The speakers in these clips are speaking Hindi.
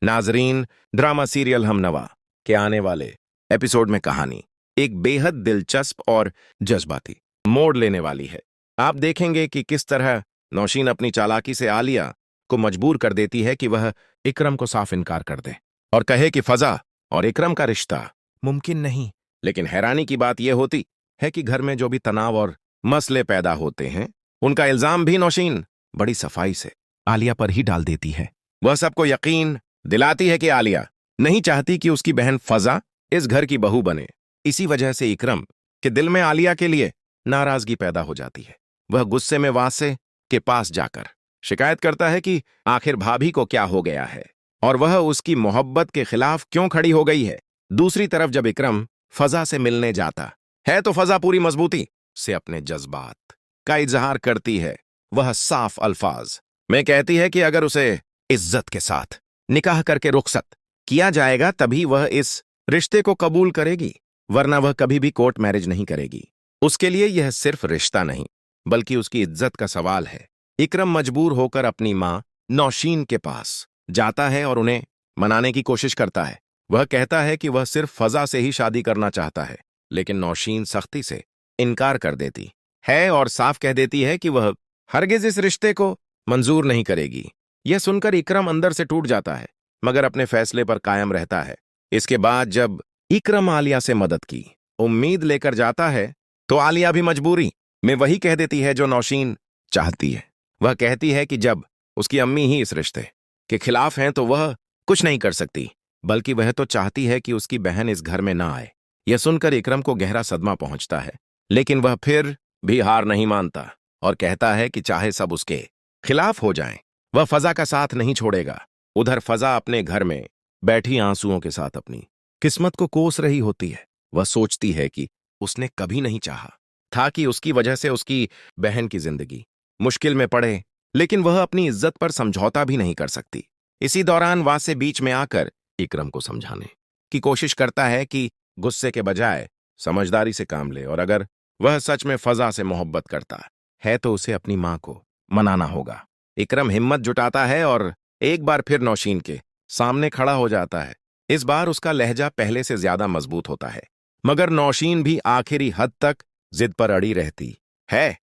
नाजरीन, ड्रामा सीरियल हमनवा के आने वाले एपिसोड में कहानी एक बेहद दिलचस्प और जज्बाती मोड़ लेने वाली है। आप देखेंगे कि किस तरह नौशीन अपनी चालाकी से आलिया को मजबूर कर देती है कि वह इकरम को साफ इनकार कर दे और कहे कि फजा और इकरम का रिश्ता मुमकिन नहीं। लेकिन हैरानी की बात यह होती है कि घर में जो भी तनाव और मसले पैदा होते हैं, उनका इल्जाम भी नौशीन बड़ी सफाई से आलिया पर ही डाल देती है। वह सबको यकीन दिलाती है कि आलिया नहीं चाहती कि उसकी बहन फजा इस घर की बहू बने। इसी वजह से इकरम के दिल में आलिया के लिए नाराजगी पैदा हो जाती है। वह गुस्से में वासे के पास जाकर शिकायत करता है कि आखिर भाभी को क्या हो गया है और वह उसकी मोहब्बत के खिलाफ क्यों खड़ी हो गई है। दूसरी तरफ जब इकरम फजा से मिलने जाता है तो फजा पूरी मजबूती से अपने जज्बात का इजहार करती है। वह साफ अल्फाज में कहती है कि अगर उसे इज्जत के साथ निकाह करके रुखसत किया जाएगा तभी वह इस रिश्ते को कबूल करेगी, वरना वह कभी भी कोर्ट मैरिज नहीं करेगी। उसके लिए यह सिर्फ रिश्ता नहीं बल्कि उसकी इज्जत का सवाल है। इकरम मजबूर होकर अपनी मां नौशीन के पास जाता है और उन्हें मनाने की कोशिश करता है। वह कहता है कि वह सिर्फ फजा से ही शादी करना चाहता है, लेकिन नौशीन सख्ती से इनकार कर देती है और साफ कह देती है कि वह हरगिज इस रिश्ते को मंजूर नहीं करेगी। यह सुनकर इकरम अंदर से टूट जाता है, मगर अपने फैसले पर कायम रहता है। इसके बाद जब इकरम आलिया से मदद की उम्मीद लेकर जाता है तो आलिया भी मजबूरी में वही कह देती है जो नौशीन चाहती है। वह कहती है कि जब उसकी अम्मी ही इस रिश्ते के खिलाफ हैं तो वह कुछ नहीं कर सकती, बल्कि वह तो चाहती है कि उसकी बहन इस घर में ना आए। यह सुनकर इकरम को गहरा सदमा पहुंचता है, लेकिन वह फिर भी हार नहीं मानता और कहता है कि चाहे सब उसके खिलाफ हो जाएं, वह फजा का साथ नहीं छोड़ेगा। उधर फजा अपने घर में बैठी आंसुओं के साथ अपनी किस्मत को कोस रही होती है। वह सोचती है कि उसने कभी नहीं चाहा था कि उसकी वजह से उसकी बहन की जिंदगी मुश्किल में पड़े, लेकिन वह अपनी इज्जत पर समझौता भी नहीं कर सकती। इसी दौरान वासे बीच में आकर इकरम को समझाने की कोशिश करता है कि गुस्से के बजाय समझदारी से काम ले और अगर वह सच में फजा से मोहब्बत करता है तो उसे अपनी मां को मनाना होगा। इकरम हिम्मत जुटाता है और एक बार फिर नौशीन के सामने खड़ा हो जाता है। इस बार उसका लहजा पहले से ज्यादा मजबूत होता है, मगर नौशीन भी आखिरी हद तक जिद पर अड़ी रहती है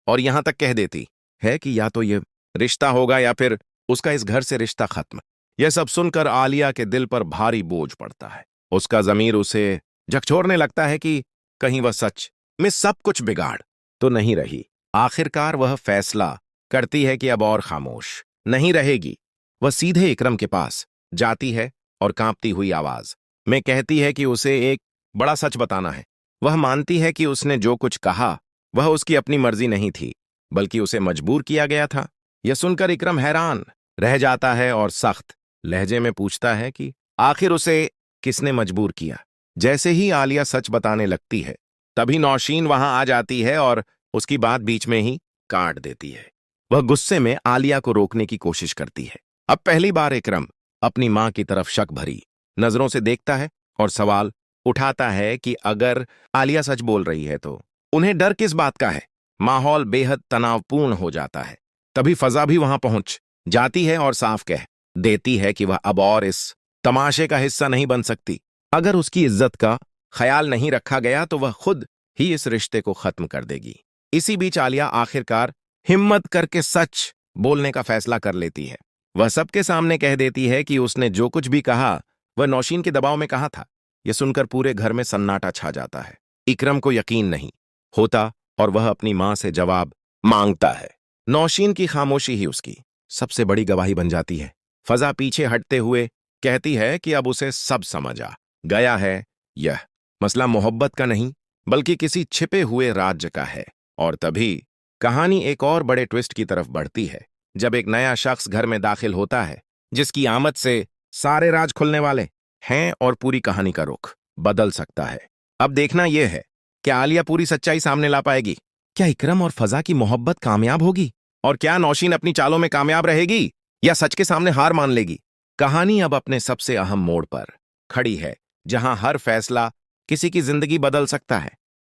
और यहां तक कह देती है कि या तो यह रिश्ता होगा या फिर उसका इस घर से रिश्ता खत्म। यह सब सुनकर आलिया के दिल पर भारी बोझ पड़ता है। उसका जमीर उसे झकझोरने लगता है कि कहीं वह सच में सब कुछ बिगाड़ तो नहीं रही। आखिरकार वह फैसला करती है कि अब और खामोश नहीं रहेगी। वह सीधे इकरम के पास जाती है और कांपती हुई आवाज में कहती है कि उसे एक बड़ा सच बताना है। वह मानती है कि उसने जो कुछ कहा वह उसकी अपनी मर्जी नहीं थी, बल्कि उसे मजबूर किया गया था। यह सुनकर इकरम हैरान रह जाता है और सख्त लहजे में पूछता है कि आखिर उसे किसने मजबूर किया। जैसे ही आलिया सच बताने लगती है, तभी नौशीन वहां आ जाती है और उसकी बात बीच में ही काट देती है। वह गुस्से में आलिया को रोकने की कोशिश करती है। अब पहली बार इकरम अपनी मां की तरफ शक भरी नजरों से देखता है और सवाल उठाता है कि अगर आलिया सच बोल रही है तो उन्हें डर किस बात का है। माहौल बेहद तनावपूर्ण हो जाता है। तभी फजा भी वहां पहुंच जाती है और साफ कह देती है कि वह अब और इस तमाशे का हिस्सा नहीं बन सकती। अगर उसकी इज्जत का ख्याल नहीं रखा गया तो वह खुद ही इस रिश्ते को खत्म कर देगी। इसी बीच आलिया आखिरकार हिम्मत करके सच बोलने का फैसला कर लेती है। वह सबके सामने कह देती है कि उसने जो कुछ भी कहा वह नौशीन के दबाव में कहा था। यह सुनकर पूरे घर में सन्नाटा छा जाता है। इकरम को यकीन नहीं होता और वह अपनी मां से जवाब मांगता है। नौशीन की खामोशी ही उसकी सबसे बड़ी गवाही बन जाती है। फजा पीछे हटते हुए कहती है कि अब उसे सब समझ आ गया है। यह मसला मोहब्बत का नहीं बल्कि किसी छिपे हुए राज्य का है। और तभी कहानी एक और बड़े ट्विस्ट की तरफ बढ़ती है, जब एक नया शख्स घर में दाखिल होता है जिसकी आमद से सारे राज खुलने वाले हैं और पूरी कहानी का रुख बदल सकता है। अब देखना यह है कि आलिया पूरी सच्चाई सामने ला पाएगी। क्या इकरम और फजा की मोहब्बत कामयाब होगी और क्या नौशीन अपनी चालों में कामयाब रहेगी या सच के सामने हार मान लेगी। कहानी अब अपने सबसे अहम मोड़ पर खड़ी है, जहां हर फैसला किसी की जिंदगी बदल सकता है।